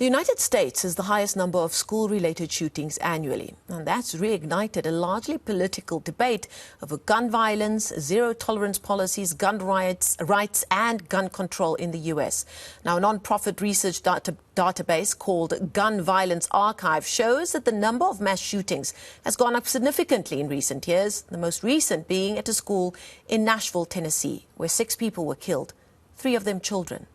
The United States has the highest number of school-related shootings annually, and that's reignited a largely political debate over gun violence, zero-tolerance policies, gun rights, and gun control in the U.S. Now, a non-profit research database called Gun Violence Archive shows that the number of mass shootings has gone up significantly in recent years, the most recent being at a school in Nashville, Tennessee, where 6 people were killed, 3 of them children.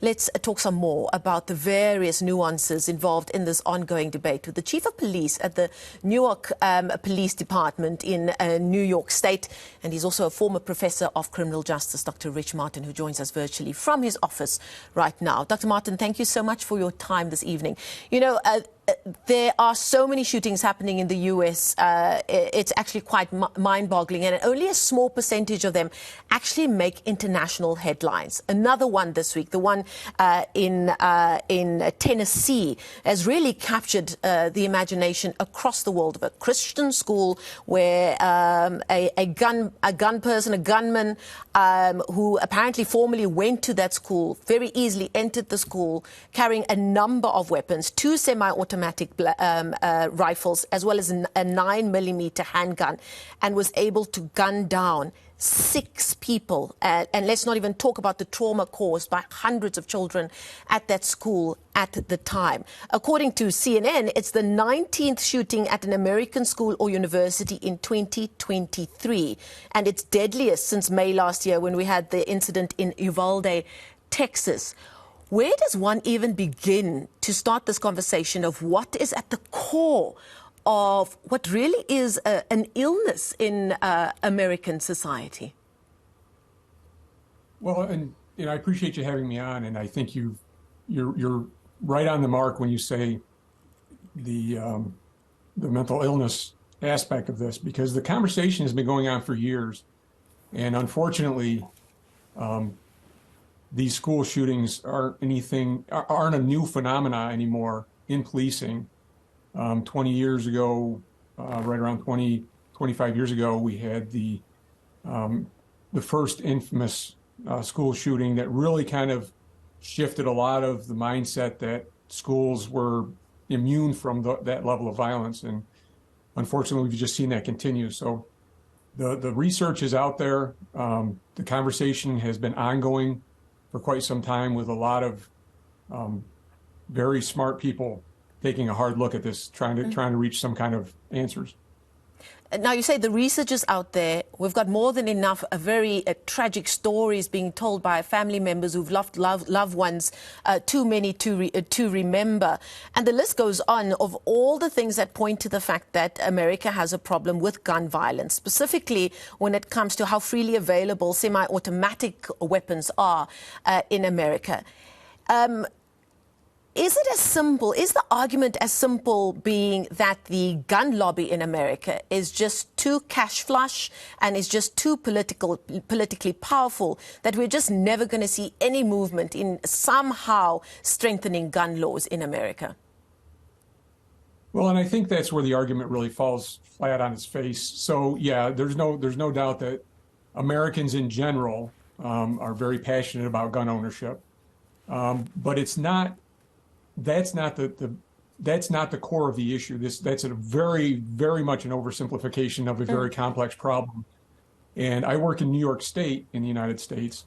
Let's talk some more about the various nuances involved in this ongoing debate with the Chief of Police at the Newark Police Department in New York State. And he's also a former professor of criminal justice, Dr. Rich Martin, who joins us virtually from his office right now. Dr. Martin, thank you so much for your time this evening. You know, there are so many shootings happening in the U.S. It's actually quite mind-boggling, and only a small percentage of them actually make international headlines. Another one this week, the one in Tennessee, has really captured the imagination across the world of a Christian school where a gunman who apparently formerly went to that school, very easily entered the school carrying a number of weapons, 2 semi-automatic rifles, as well as a 9mm handgun, and was able to gun down 6 people. And let's not even talk about the trauma caused by hundreds of children at that school at the time. According to CNN, it's the 19th shooting at an American school or university in 2023. And it's deadliest since May last year, when we had the incident in Uvalde, Texas. Where does one even begin to start this conversation of what is at the core of what really is an illness in American society? Well, and I appreciate you having me on, and I think you're right on the mark when you say the mental illness aspect of this, because the conversation has been going on for years, and unfortunately, these school shootings aren't a new phenomena anymore in policing. 20 years ago, right around 25 years ago, we had the first infamous school shooting that really kind of shifted a lot of the mindset that schools were immune from that level of violence. And unfortunately, we've just seen that continue. So the research is out there. The conversation has been ongoing for quite some time, with a lot of very smart people taking a hard look at this, trying to reach some kind of answers. Now, you say the research is out there. We've got more than enough very tragic stories being told by family members who've lost loved ones, too many to remember. And the list goes on of all the things that point to the fact that America has a problem with gun violence, specifically when it comes to how freely available semi-automatic weapons are in America. Is the argument as simple being that the gun lobby in America is just too cash flush and is just too politically powerful, that we're just never going to see any movement in somehow strengthening gun laws in America? Well, and I think that's where the argument really falls flat on its face. So, yeah, there's no doubt that Americans in general are very passionate about gun ownership, but it's not. That's not the core of the issue. That's a very, very much an oversimplification of a very complex problem. And I work in New York State in the United States,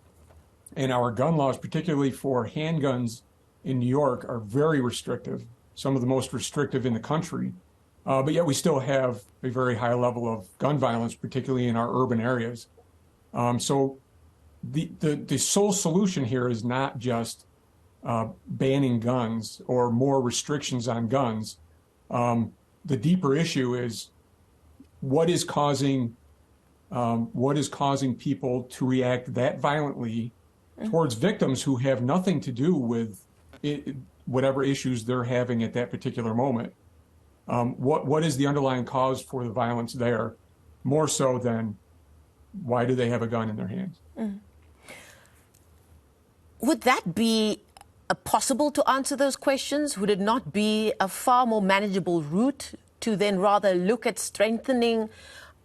and our gun laws, particularly for handguns in New York, are very restrictive, some of the most restrictive in the country. But yet we still have a very high level of gun violence, particularly in our urban areas. So the sole solution here is not just banning guns or more restrictions on guns. The deeper issue is what is causing people to react that violently towards victims who have nothing to do with whatever issues they're having at that particular moment. What is the underlying cause for the violence there, more so than why do they have a gun in their hands? Would that be possible to answer those questions? Would it not be a far more manageable route to then rather look at strengthening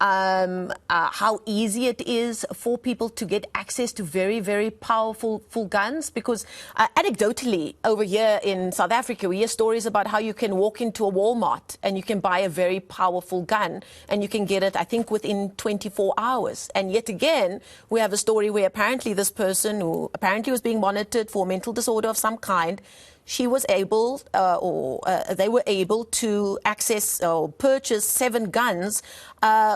how easy it is for people to get access to very, very powerful guns? Because anecdotally, over here in South Africa, we hear stories about how you can walk into a Walmart and you can buy a very powerful gun and you can get it, I think, within 24 hours. And yet again, we have a story where apparently this person who apparently was being monitored for a mental disorder of some kind, she was able, they were able to access or purchase 7 guns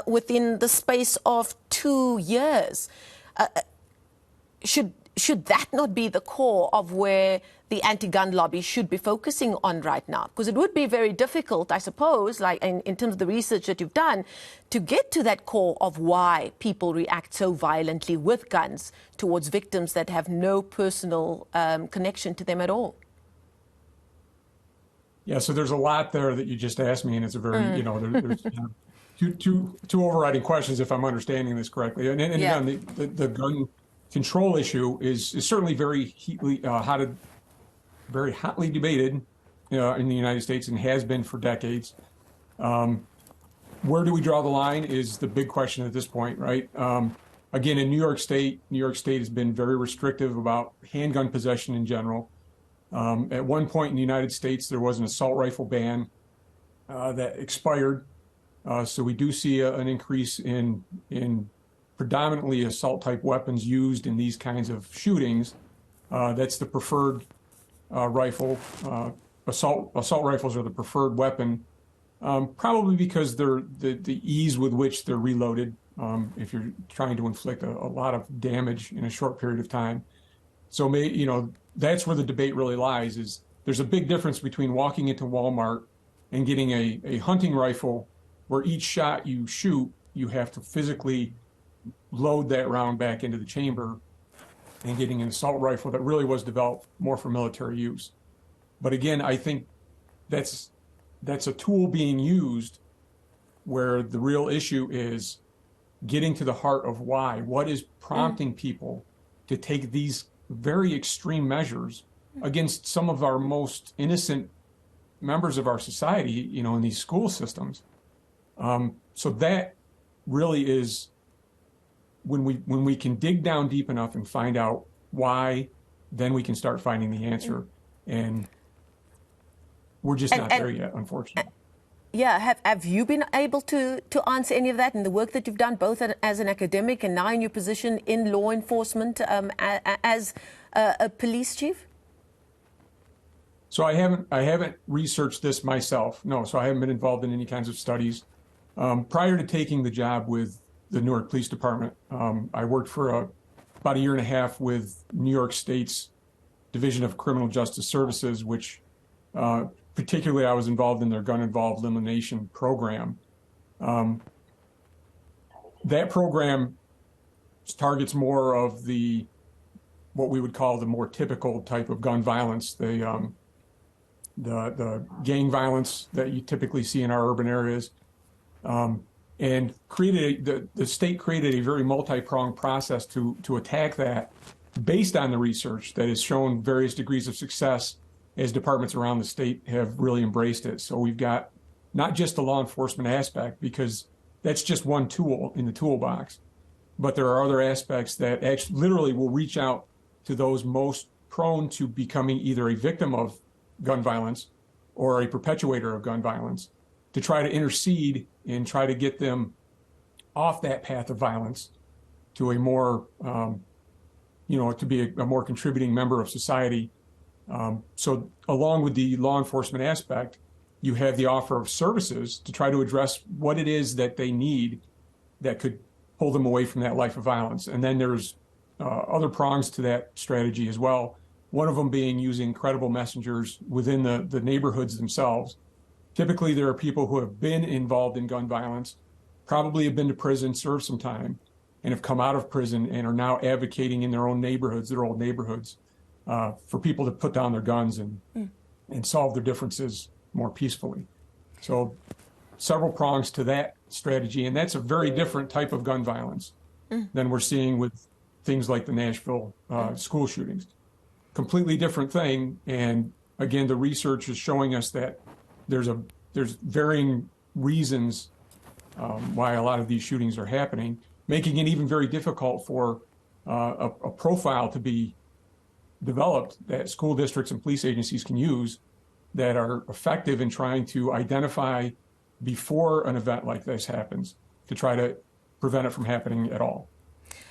within the space of 2 years. Should that not be the core of where the anti-gun lobby should be focusing on right now? Because it would be very difficult, I suppose, like in terms of the research that you've done, to get to that core of why people react so violently with guns towards victims that have no personal connection to them at all. Yeah, so there's a lot there that you just asked me, and it's a very, there's two overriding questions, if I'm understanding this correctly. And again, the gun control issue is certainly very hotly debated in the United States and has been for decades. Where do we draw the line is the big question at this point, right? Again, in New York State has been very restrictive about handgun possession in general. At one point in the United States, there was an assault rifle ban that expired. So we do see an increase in predominantly assault-type weapons used in these kinds of shootings. That's the preferred rifle. Assault rifles are the preferred weapon, probably because they're the ease with which they're reloaded if you're trying to inflict a lot of damage in a short period of time. So that's where the debate really lies. Is there's a big difference between walking into Walmart and getting a hunting rifle where each shot you shoot, you have to physically load that round back into the chamber, and getting an assault rifle that really was developed more for military use. But again, I think that's a tool being used where the real issue is getting to the heart of why. What is prompting people to take these very extreme measures against some of our most innocent members of our society, in these school systems. So that really is when we can dig down deep enough and find out why, then we can start finding the answer. And we're just not there yet, unfortunately. Yeah, have you been able to answer any of that in the work that you've done, both as an academic and now in your position in law enforcement as a police chief? So I haven't researched this myself. No, so I haven't been involved in any kinds of studies. Prior to taking the job with the Newark Police Department, I worked for about a year and a half with New York State's Division of Criminal Justice Services, which particularly I was involved in their gun-involved elimination program. That program targets more of what we would call the more typical type of gun violence, the gang violence that you typically see in our urban areas, and the state created a very multi-pronged process to attack that based on the research that has shown various degrees of success as departments around the state have really embraced it. So we've got not just the law enforcement aspect, because that's just one tool in the toolbox, but there are other aspects that actually literally will reach out to those most prone to becoming either a victim of gun violence or a perpetuator of gun violence, to try to intercede and try to get them off that path of violence to a more, to be a more contributing member of society. So along with the law enforcement aspect, you have the offer of services to try to address what it is that they need that could pull them away from that life of violence. And then there's other prongs to that strategy as well. One of them being using credible messengers within the neighborhoods themselves. Typically, there are people who have been involved in gun violence, probably have been to prison, served some time, and have come out of prison and are now advocating in their own neighborhoods, their old neighborhoods, for people to put down their guns and solve their differences more peacefully. So several prongs to that strategy, and that's a very different type of gun violence than we're seeing with things like the Nashville school shootings. Completely different thing, and again, the research is showing us that there's varying reasons why a lot of these shootings are happening, making it even very difficult for a profile to be developed that school districts and police agencies can use that are effective in trying to identify before an event like this happens to try to prevent it from happening at all.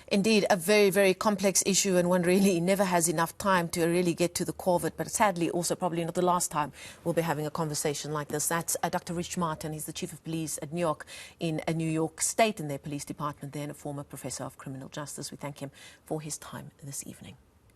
Indeed, a very, very complex issue, and one really never has enough time to really get to the core of it. But sadly, also probably not the last time we'll be having a conversation like this. That's Dr. Rich Martin. He's the Chief of Police at Newark in New York State in their police department there, and a former professor of criminal justice. We thank him for his time this evening.